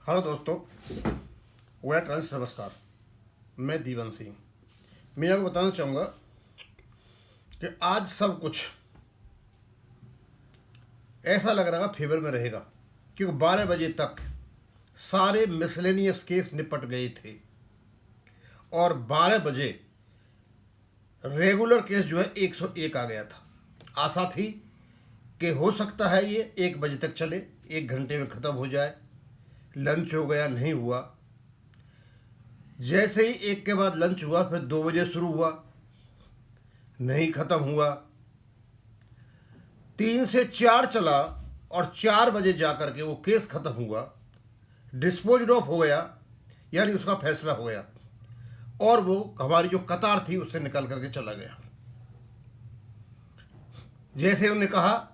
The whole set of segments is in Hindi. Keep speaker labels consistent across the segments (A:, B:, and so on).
A: हेलो दोस्तों, वेट रंस नमस्कार। मैं दीवन सिंह। मैं आपको बताना चाहूँगा कि आज सब कुछ ऐसा लग रहा फेवर में रहेगा, क्योंकि 12 बजे तक सारे मिसलेनियस केस निपट गए थे और 12 बजे रेगुलर केस जो है 101 आ गया था। आशा थी कि हो सकता है ये 1 बजे तक चले, 1 घंटे में ख़त्म हो जाए। लंच हो गया, नहीं हुआ। जैसे ही 1 के बाद लंच हुआ, फिर 2 बजे शुरू हुआ, नहीं ख़त्म हुआ। 3 से 4 चला और 4 बजे जाकर के वो केस ख़त्म हुआ, डिस्पोज ऑफ हो गया, यानी उसका फैसला हो गया और वो हमारी जो कतार थी उससे निकल करके चला गया। जैसे उन्होंने कहा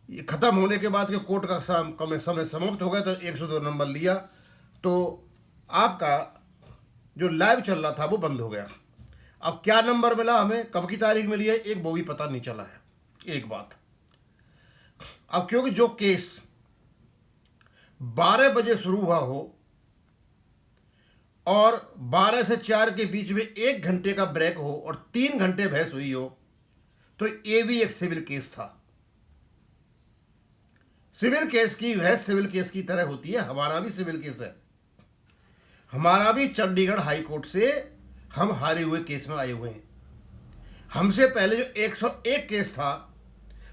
A: ये ख़त्म होने के बाद कि कोर्ट का समय समाप्त हो गया, तो 102 नंबर लिया, तो आपका जो लाइव चल रहा था वो बंद हो गया। अब क्या नंबर मिला हमें, कब की तारीख मिली है, एक वो भी पता नहीं चला है। एक बात, अब क्योंकि जो केस 12 बजे शुरू हुआ हो और 12 से 4 के बीच में 1 घंटे का ब्रेक हो और 3 घंटे बहस हुई हो, तो ये भी एक सिविल केस था। सिविल केस की बहस सिविल केस की तरह होती है। हमारा भी सिविल केस है, हमारा भी चंडीगढ़ हाई कोर्ट से हम हारे हुए केस में आए हुए हैं। हमसे पहले जो 101 केस था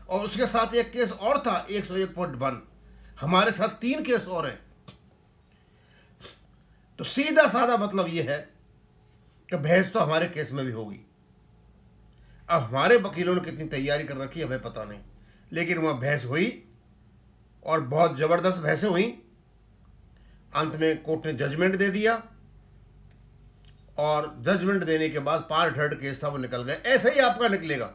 A: और उसके साथ एक केस और था 101.1, हमारे साथ 3 केस और हैं। तो सीधा साधा मतलब यह है कि बहस तो हमारे केस में भी होगी। अब हमारे वकीलों ने कितनी तैयारी कर रखी हमें पता नहीं, लेकिन वहाँ बहस हुई और बहुत ज़बरदस्त बहसें हुई। अंत में कोर्ट ने जजमेंट दे दिया और जजमेंट देने के बाद पार्ट थर्ड केस था वो निकल गया। ऐसे ही आपका निकलेगा,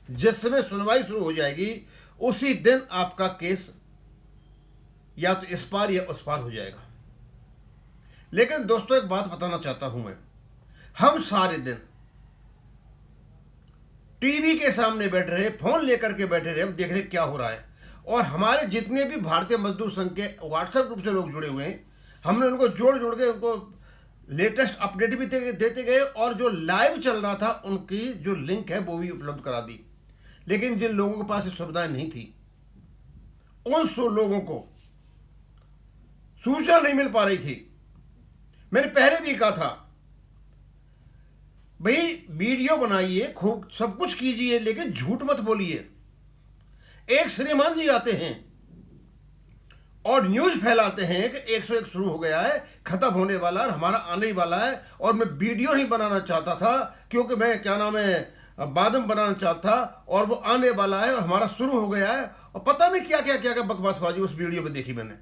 A: जिस समय सुनवाई शुरू हो जाएगी उसी दिन आपका केस या तो इस पार या उस पार हो जाएगा। लेकिन दोस्तों एक बात बताना चाहता हूं मैं, हम सारे दिन टीवी के सामने बैठ रहे, फोन लेकर के बैठे रहे, हम देख रहे क्या हो रहा है। और हमारे जितने भी भारतीय मजदूर संघ के व्हाट्सएप ग्रुप से लोग जुड़े हुए हैं, हमने उनको जोड़ जोड़ के उनको लेटेस्ट अपडेट भी देते गए और जो लाइव चल रहा था उनकी जो लिंक है वो भी उपलब्ध करा दी। लेकिन जिन लोगों के पास ये सुविधाएं नहीं थी, उन लोगों को सूचना नहीं मिल पा रही थी। मैंने पहले भी कहा था, भाई वीडियो बनाइए, खूब सब कुछ कीजिए, लेकिन झूठ मत बोलिए। एक श्रीमान जी आते हैं और न्यूज फैलाते हैं कि 101 शुरू हो गया है, खत्म होने वाला है, हमारा आने ही वाला है। और मैं वीडियो नहीं बनाना चाहता था क्योंकि मैं क्या नाम है बादम बनाना चाहता था, और वो आने वाला है और हमारा शुरू हो गया है। और पता नहीं क्या क्या क्या क्या बकवासबाजी उस वीडियो में देखी मैंने।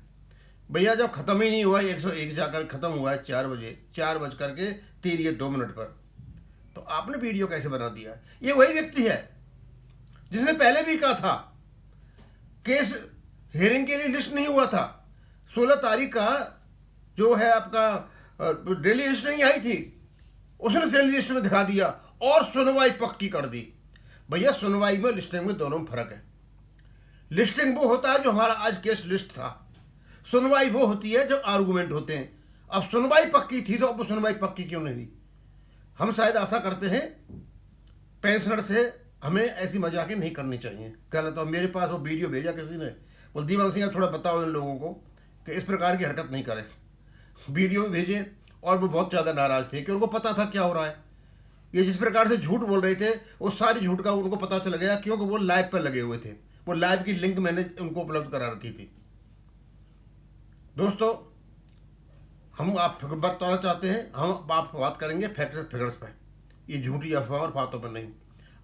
A: भैया जब खत्म ही नहीं हुआ, 101 जाकर खत्म हुआ है 4 बजे, 4 बज करके 2 मिनट पर, तो आपने वीडियो कैसे बना दिया? ये वही व्यक्ति है जिसने पहले भी कहा था केस हियरिंग के लिए लिस्ट नहीं हुआ था। 16 तारीख का जो है आपका डेली लिस्ट नहीं आई थी, उसने डेली लिस्ट में दिखा दिया और सुनवाई पक्की कर दी। भैया सुनवाई में लिस्टिंग में दोनों में फर्क है। लिस्टिंग वो होता है जो हमारा आज केस लिस्ट था, सुनवाई वो होती है जब आर्गूमेंट होते हैं। अब सुनवाई पक्की थी तो अब सुनवाई पक्की क्यों नहीं हुई? हम शायद आशा करते हैं पेंशनर से हमें ऐसी मजाकें नहीं करनी चाहिए। कल तो मेरे पास वो वीडियो भेजा किसी ने, बोल दीवान सिंह थोड़ा बताओ इन लोगों को कि इस प्रकार की हरकत नहीं करें। वीडियो भी भेजे और वो बहुत ज़्यादा नाराज़ थे कि उनको पता था क्या हो रहा है। ये जिस प्रकार से झूठ बोल रहे थे वो सारी झूठ का उनको पता चल गया, क्योंकि वो लाइव पर लगे हुए थे। वो लाइव की लिंक मैंने उनको उपलब्ध करा रखी थी। दोस्तों हम आप बताना चाहते हैं, हम आप बात करेंगे फैक्ट फिगर्स पर, ये झूठी अफवाह और बातों पर नहीं।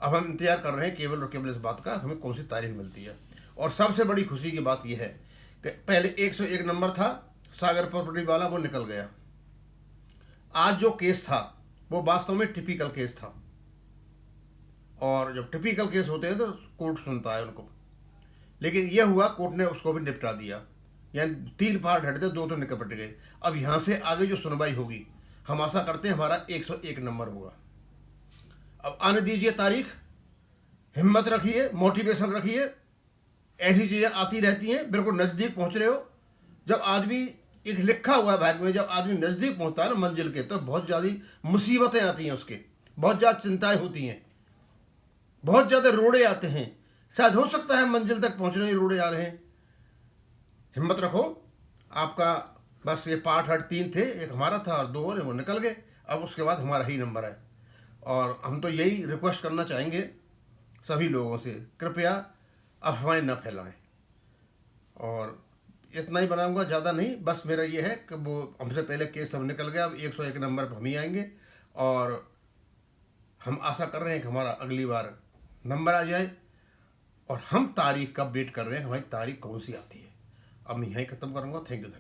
A: अब हम इंतजार कर रहे हैं केवल और केवल इस बात का हमें कौन सी तारीख मिलती है। और सबसे बड़ी खुशी की बात यह है कि पहले 101 नंबर था सागर प्रॉपर्टी वाला, वो निकल गया। आज जो केस था वो वास्तव में टिपिकल केस था, और जब टिपिकल केस होते हैं तो कोर्ट सुनता है उनको। लेकिन यह हुआ कोर्ट ने उसको भी निपटा दिया, यानी 3 पार्ट हटते 2 तो निपट गए। अब यहाँ से आगे जो सुनवाई होगी हम आशा करते हैं हमारा 101 नंबर होगा। अब आने दीजिए तारीख, हिम्मत रखिए, मोटिवेशन रखिए, ऐसी चीज़ें आती रहती हैं, बिल्कुल नज़दीक पहुँच रहे हो। जब आदमी एक लिखा हुआ है भाग्य में, जब आदमी नज़दीक पहुंचता है ना मंजिल के, तो बहुत ज़्यादा मुसीबतें आती हैं उसके, बहुत ज़्यादा चिंताएं होती हैं, बहुत ज़्यादा रोड़े आते हैं। शायद हो सकता है मंजिल तक पहुंचने ही रोड़े आ रहे हैं। हिम्मत रखो। आपका बस ये पार्ट हट 3 थे, एक हमारा था और 2 और वो निकल गए। अब उसके बाद हमारा ही नंबर है। और हम तो यही रिक्वेस्ट करना चाहेंगे सभी लोगों से, कृपया अफवाहें न फैलाएं। और इतना ही बनाऊंगा, ज़्यादा नहीं। बस मेरा ये है कि वो हमसे पहले केस सब निकल गया, अब 101 नंबर पर हम ही आएंगे। और हम आशा कर रहे हैं कि हमारा अगली बार नंबर आ जाए। और हम तारीख का वेट कर रहे हैं, हमारी तारीख कौन सी आती है। अब मैं यहीं ख़त्म करूँगा। Thank you.